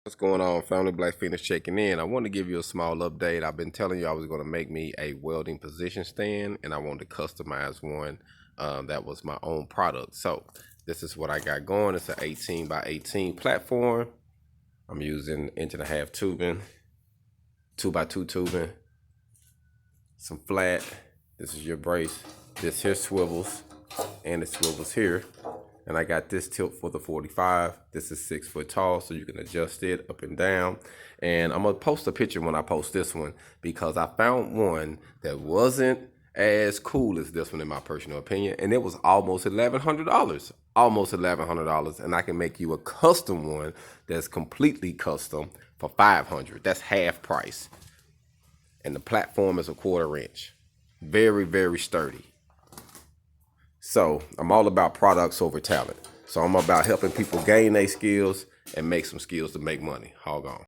What's going on, family? Black Feniks checking in. I want to give you a small update. I've been telling you I was going to make me a welding position stand, and I wanted to customize one that was my own product. So this is what I got going. It's an 18 by 18 platform. I'm using 1.5 inch tubing, 2x2 tubing, some flat. This is your brace. This here swivels, and it swivels here. And I got this tilt for the 45. This is 6 foot tall, so you can adjust it up and down. And I'm gonna post a picture when I post this one because I found one that wasn't as cool as this one in my personal opinion, and it was almost $1,100. Almost $1,100, and I can make you a custom one that's completely custom for $500. That's half price. And the platform is a 1/4 inch. Very, very sturdy. So I'm all about products over talent. So I'm about helping people gain their skills and make some skills to make money. HogOn.